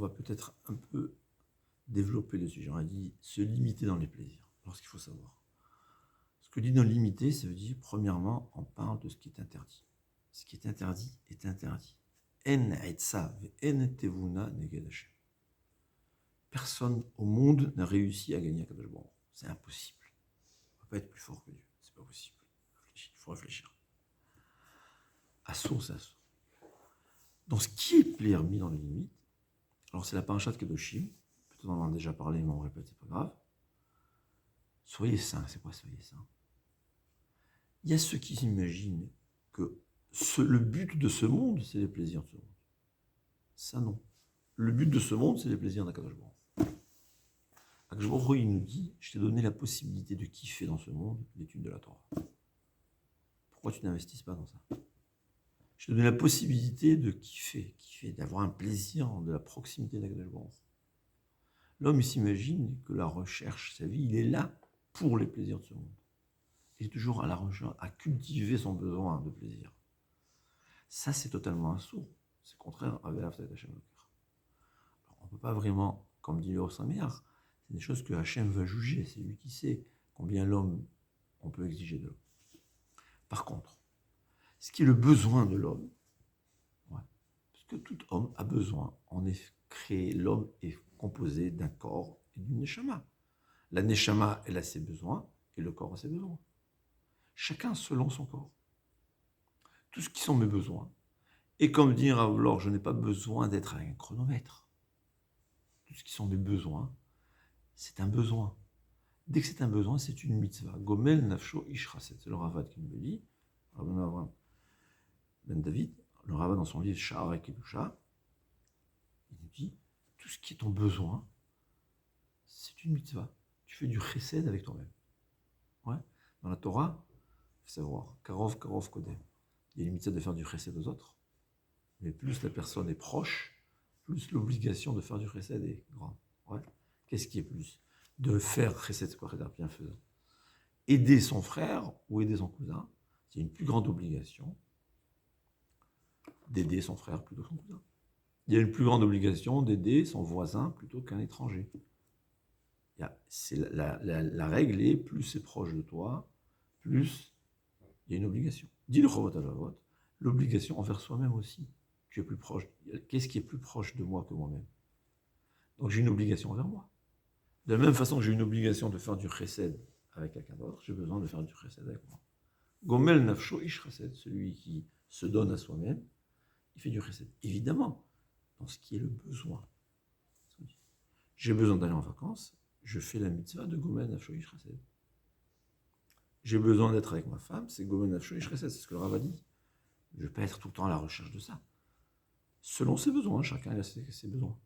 va peut-être un peu développer le sujet. On a dit se limiter dans les plaisirs. Alors, ce qu'il faut savoir. Ce que dit non limité, ça veut dire, premièrement, on parle de ce qui est interdit. Ce qui est interdit est interdit. En etsa en tevuna neged Hashem. Personne au monde n'a réussi à gagner Akadosh Baruch Hu. C'est impossible. On ne peut pas être plus fort que Dieu. C'est pas possible. Il faut réfléchir. Assour, c'est assour. Dans ce qui est permis dans les limites, alors c'est la parashat Kedoshim, peut-être on en a déjà parlé, mais on répète, c'est pas grave. Soyez saints, c'est quoi soyez saints? Il y a ceux qui s'imaginent que le but de ce monde, c'est les plaisirs de ce monde. Ça non. Le but de ce monde, c'est les plaisirs d'Akadosh Baruch Hu. Akadosh Baruch Hu, il nous dit, je t'ai donné la possibilité de kiffer dans ce monde l'étude de la Torah. Pourquoi tu n'investis pas dans ça? Je te donne la possibilité de kiffer, d'avoir un plaisir de la proximité d'Akadosh Baruch Hu. L'homme, il s'imagine que la recherche, sa vie, il est là pour les plaisirs de ce monde. Il est toujours à la recherche, à cultiver son besoin de plaisir. Ça, c'est totalement un sourd. C'est contraire à Ve'ahavta et Hashem Elokecha. On ne peut pas vraiment, comme dit le Sameach, c'est des choses que Hashem va juger. C'est lui qui sait combien l'homme, on peut exiger de l'homme. Par contre, ce qui est le besoin de l'homme, parce que tout homme a besoin, on est créé, l'homme est composé d'un corps et d'une neshama. La neshama, elle a ses besoins, et le corps a ses besoins. Chacun selon son corps. Tout ce qui sont mes besoins. Et comme dit Rav Lor, je n'ai pas besoin d'être avec un chronomètre. Tout ce qui sont mes besoins, c'est un besoin. Dès que c'est un besoin, c'est une mitzvah. Gomel nafsho ish chased. C'est le Ravad qui me le dit. Ben David, le Ravad dans son livre Sha'ar Kedusha, il nous dit, tout ce qui est ton besoin, c'est une mitzvah. Tu fais du chesed avec toi-même. Ouais. Dans la Torah, il faut savoir, karov kodem. Il y a une mitzvah de faire du chesed aux autres, mais plus la personne est proche, plus l'obligation de faire du chesed est grande. Ouais. Qu'est-ce qui est plus? De faire chesed, c'est quoi chesed, bienfaisant? Aider son frère ou aider son cousin, c'est une plus grande obligation d'aider son frère plutôt que son cousin. Il y a une plus grande obligation d'aider son voisin plutôt qu'un étranger. La règle est, plus c'est proche de toi, plus il y a une obligation. Dis le Chovot HaLevavot, l'obligation envers soi-même aussi. Tu es plus proche. Qu'est-ce qui est plus proche de moi que moi-même? Donc j'ai une obligation envers moi. De la même façon que j'ai une obligation de faire du chesed avec quelqu'un d'autre, j'ai besoin de faire du chesed avec moi. Gomel nafsho ish chesed, celui qui se donne à soi-même, il fait du chesed. Évidemment, dans ce qui est le besoin. J'ai besoin d'aller en vacances, je fais la mitzvah de Gomel nafsho ish chesed. J'ai besoin d'être avec ma femme, c'est Gomel nafsho ish chesed, c'est ce que le Rav a dit. Je ne vais pas être tout le temps à la recherche de ça. Selon ses besoins, chacun a ses besoins.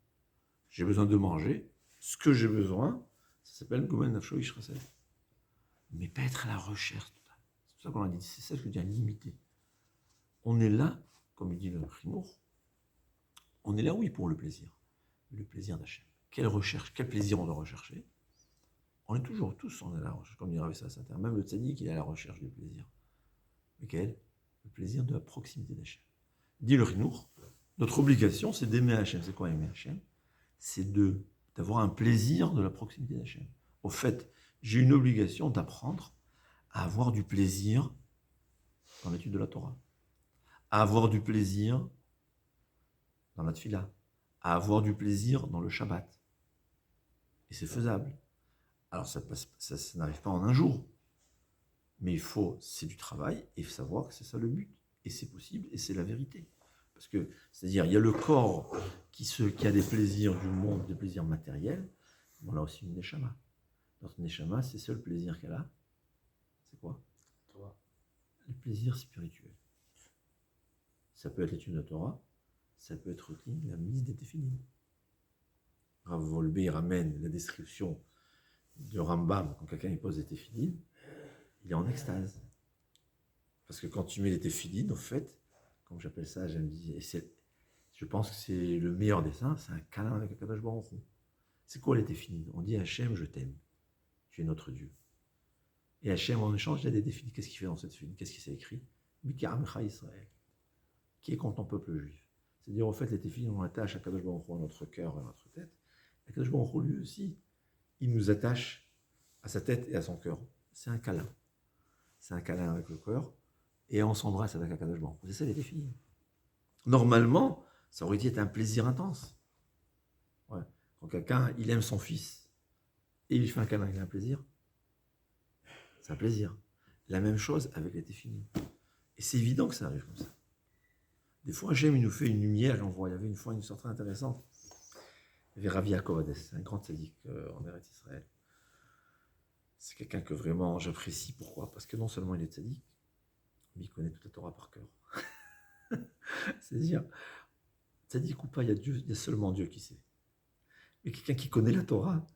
J'ai besoin de manger, ce que j'ai besoin, ça s'appelle Gomel nafsho ish chesed. Mais pas être à la recherche. C'est pour ça qu'on a dit, c'est ça que je veux dire, limité. On est là, comme il dit le Chinour, on est là, oui, pour le plaisir d'Hachem. Quelle recherche, quel plaisir on doit rechercher? On est toujours, tous, on est à la recherche, comme dit Rav Saint, même le tzaddik, il est à la recherche du plaisir. Mais quel? Le plaisir de la proximité d'Hachem. Dit le Chinour, notre obligation, c'est d'aimer Hachem. C'est quoi aimer Hachem? C'est d'avoir un plaisir de la proximité d'Hachem. Au fait, j'ai une obligation d'apprendre à avoir du plaisir dans l'étude de la Torah, à avoir du plaisir dans la tfila, à avoir du plaisir dans le Shabbat. Et c'est faisable. Alors ça n'arrive pas en un jour, mais c'est du travail, et il faut savoir que c'est ça le but. Et c'est possible, et c'est la vérité. Parce que, c'est-à-dire, il y a le corps qui a des plaisirs du monde, des plaisirs matériels, mais on a aussi une neshama. Notre neshama, c'est le seul plaisir qu'elle a. C'est quoi? Toi. Le plaisir spirituel. Ça peut être l'étude de la Torah, ça peut être la mise des téphilines. Rav Wolbe ramène la description de Rambam, quand quelqu'un y pose des téphilines, il est en extase. Parce que quand tu mets les téphilines, au fait, comme j'appelle ça, je pense que c'est le meilleur dessin, c'est un câlin avec Akadosh Baruch Hu. C'est quoi les téphilines? On dit Hachem, je t'aime. Tu es notre Dieu. Et Hachem, en échange, il y a des téphilines. Qu'est-ce qu'il fait dans cette téphilines? Qu'est-ce qu'il s'est écrit? Mikar Mecha Israël. Qui est contre ton peuple juif. C'est-à-dire, en fait, les téfilines, on attache à Kadosh Baruch Hu à notre cœur et à notre tête. Et Kadosh Baruch Hu, lui aussi, il nous attache à sa tête et à son cœur. C'est un câlin. C'est un câlin avec le cœur. Et on s'embrasse avec Kadosh Baruch Hu. C'est ça, les téfilines. Normalement, ça aurait été un plaisir intense. Ouais. Quand quelqu'un, il aime son fils, et il fait un câlin, il a un plaisir. C'est un plaisir. La même chose avec les téfilines. Et c'est évident que ça arrive comme ça. Des fois, Hachem, il nous fait une lumière, et on voit, il y avait une fois une histoire très intéressante. Il y avait Rav Yaakov Hades, un grand tzaddik en Eretz Israël. C'est quelqu'un que vraiment j'apprécie. Pourquoi? Parce que non seulement il est tzaddik, mais il connaît toute la Torah par cœur. C'est-à-dire, tzaddik ou pas, il y a seulement Dieu qui sait. Mais quelqu'un qui connaît la Torah,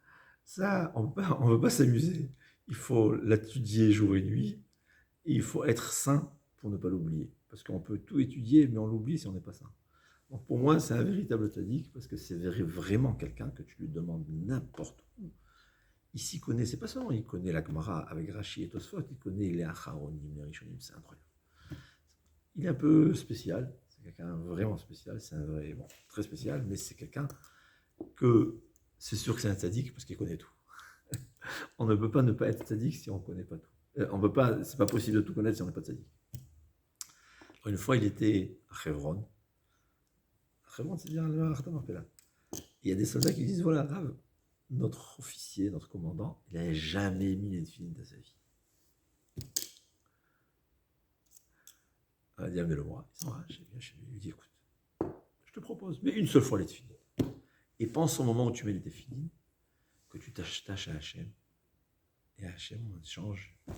ça, on ne peut pas s'amuser. Il faut l'étudier jour et nuit, et il faut être saint pour ne pas l'oublier. Parce qu'on peut tout étudier, mais on l'oublie si on n'est pas saint. Donc pour moi, c'est un véritable tzaddik, parce que c'est vraiment quelqu'un que tu lui demandes n'importe où. Il s'y connaît, c'est pas seulement, il connaît la Gemara avec Rashi et Tosfot, il connaît les Acharonim, les Rishonim, c'est incroyable. Il est un peu spécial, c'est quelqu'un vraiment spécial, c'est un vrai, bon, très spécial, mais c'est quelqu'un que c'est sûr que c'est un tzaddik parce qu'il connaît tout. On ne peut pas ne pas être tzaddik si on ne connaît pas tout. On peut pas, c'est pas possible de tout connaître si on n'est pas tzaddik. Une fois, il était à Hebron. Hebron, c'est bien le Arta Marpella. Il y a des soldats qui disent, voilà, Rav, notre officier, notre commandant, il n'avait jamais mis les téfilines dans sa vie. Il dit, amenez-le-moi. Il s'en va, il vient chez lui, il lui dit, écoute, je te propose, mais une seule fois les téfilines. Et pense au moment où tu mets les téfilines, que tu t'attaches à Hachem. Et Hachem, en échange, il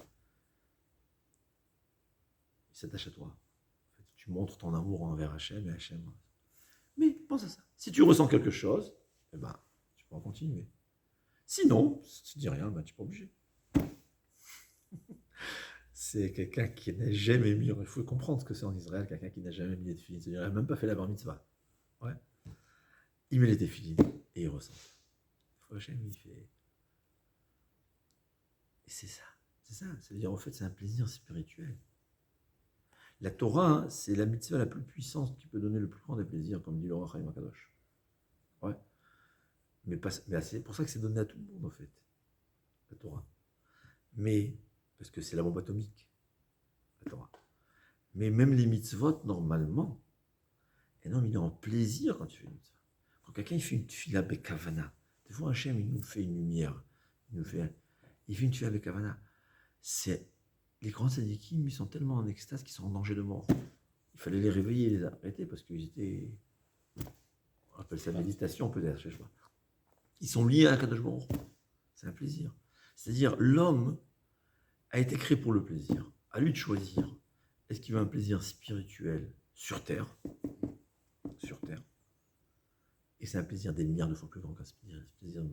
s'attache à toi. En fait, tu montres ton amour envers Hachem et Hachem. Mais pense à ça. Si tu ressens quelque chose, eh ben, tu peux en continuer. Sinon, si tu dis rien, ben, tu n'es pas obligé. C'est quelqu'un qui n'a jamais mis, il faut comprendre ce que c'est en Israël, quelqu'un qui n'a jamais mis les téfilines. C'est-à-dire, il n'a même pas fait la bar mitzvah. Ouais. Il met les téfilines et il ressent. Hachem, il fait. Et c'est ça. C'est ça. C'est-à-dire, en fait, c'est un plaisir spirituel. La Torah, c'est la mitzvah la plus puissante qui peut donner le plus grand des plaisirs, comme dit le Roi Chaim HaKadosh. Ouais. Mais c'est pour ça que c'est donné à tout le monde, en fait, la Torah. Mais, parce que c'est la bombe atomique, la Torah. Mais même les mitzvot, normalement, un homme, il est en plaisir quand tu fais une mitzvah. Quand quelqu'un, il fait une tefila bekavana, des fois, Hachem, il nous fait une lumière, il fait une tefila bekavana. C'est les grands tzadikim, ils sont tellement en extase qu'ils sont en danger de mort. Il fallait les réveiller et les arrêter parce qu'ils étaient, on appelle ça méditation peut-être, je sais pas. Ils sont liés à Kadosh Baruch Hu. C'est un plaisir. C'est-à-dire, l'homme a été créé pour le plaisir. À lui de choisir. Est-ce qu'il veut un plaisir spirituel sur terre? Sur terre. Et c'est un plaisir des milliards de fois plus grand qu'un plaisir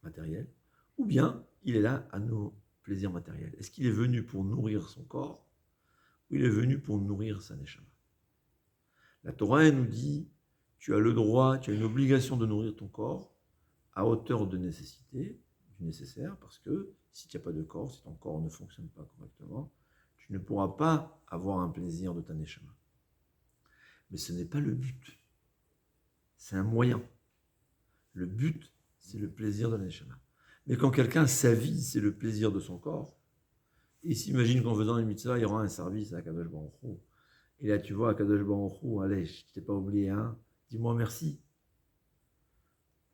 matériel. Ou bien, il est là à nos plaisirs matériels. Est-ce qu'il est venu pour nourrir son corps ou il est venu pour nourrir sa neshama? La Torah, elle nous dit, tu as le droit, tu as une obligation de nourrir ton corps à hauteur de nécessité, du nécessaire, parce que si tu n'as pas de corps, si ton corps ne fonctionne pas correctement, tu ne pourras pas avoir un plaisir de ta neshama. Mais ce n'est pas le but. C'est un moyen. Le but, c'est le plaisir de la neshama. Mais quand quelqu'un, sa vie, c'est le plaisir de son corps, il s'imagine qu'en faisant une mitzvah, il y aura un service à Kadosh Baruch Hu. Et là, tu vois, à Kadosh Baruch Hu, allez, je ne t'ai pas oublié, hein, dis-moi merci.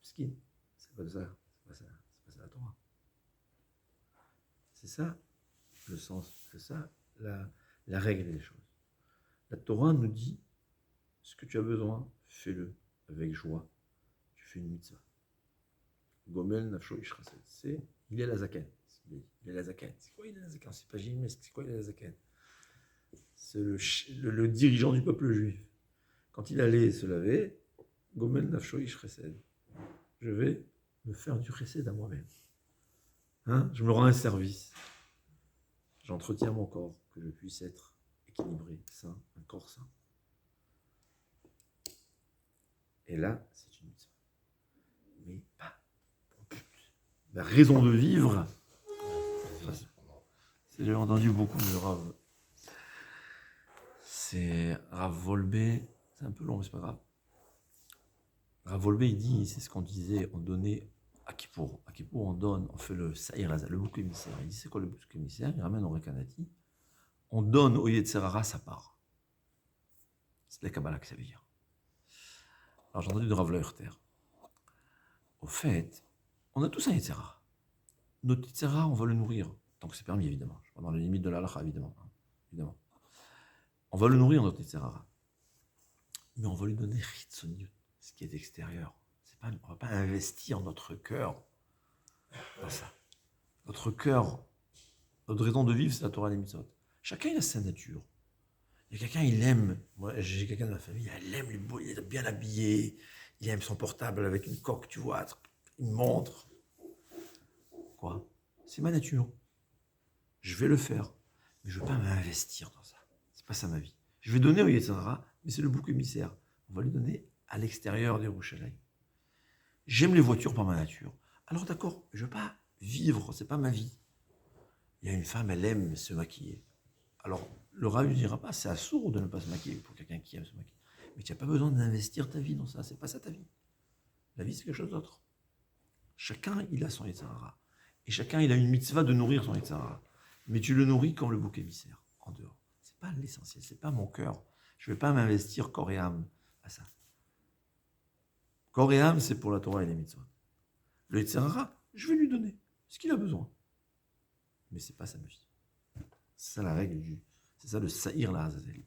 Miskin, c'est pas ça, c'est pas ça la Torah. C'est ça le sens, c'est ça la règle des choses. La Torah nous dit, ce que tu as besoin, fais-le avec joie. Tu fais une mitzvah. Gomel nafsho ish chased. C'est il est la zaken. Il est la zaken. C'est quoi il est la zaken? C'est pas Jim, mais c'est quoi il est la zaken? C'est le dirigeant du peuple juif. Quand il allait se laver, Gomel nafsho ish chased. Je vais me faire du chesed à moi-même. Hein? Je me rends un service. J'entretiens mon corps, que je puisse être équilibré, sain, un corps sain. Et là, c'est une mitzvah. Mais pas pour but. La raison de vivre, j'ai entendu beaucoup de Rav. C'est Rav Volbe, c'est C'est un peu long, mais c'est pas grave. Rav Wolbe, il dit, c'est ce qu'on disait, on donnait à Kippour. À Kippour, on donne, on fait le Saïr Lazar, le bouc émissaire. Il dit, c'est quoi le bouc émissaire? Il ramène au Rekanati. On donne au Yetzerara sa part. C'est la Kabbalah que ça veut dire. Alors j'ai entendu de Rav Leuchter. Au fait, on a tous un Yetzerara. Notre Yetzerara, on va le nourrir, tant que c'est permis, évidemment. Je suis pas dans les limites de la halakha, évidemment. Évidemment. On va le nourrir, notre Yetzerara. Mais on va lui donner Chitzoniut, ce qui est extérieur. On ne va pas investir notre cœur dans ça. Notre cœur, notre raison de vivre, c'est la Torah et les mitzvot. Chacun, il a sa nature. Il y a quelqu'un, il aime. Moi, j'ai quelqu'un de ma famille, il aime les beaux, il est bien habillé, il aime son portable avec une coque, tu vois, une montre. Quoi? C'est ma nature. Je vais le faire, mais je ne veux pas m'investir dans ça. C'est pas ça ma vie. Je vais donner au Yetzirah, mais c'est le bouc émissaire. On va lui donner à l'extérieur des Yerushalayim. J'aime les voitures par ma nature. Alors d'accord, je ne veux pas vivre, c'est pas ma vie. Il y a une femme, elle aime se maquiller. Alors, le Rav ne dira pas, c'est assourd de ne pas se maquiller pour quelqu'un qui aime se maquiller. Mais tu n'as pas besoin d'investir ta vie dans ça, c'est pas ça ta vie. La vie, c'est quelque chose d'autre. Chacun, il a son Yetzirah. Et chacun, il a une mitzvah de nourrir son Yetzirah. Mais tu le nourris comme le bouc émissaire, en dehors. C'est pas l'essentiel, c'est pas mon cœur. Je ne vais pas m'investir corps et âme à ça. Corps et âme, c'est pour la Torah et les mitzvot. Le Yetzirah, je vais lui donner ce qu'il a besoin. Mais c'est pas sa vie. C'est ça la règle c'est ça le Saïr la Hazazeli.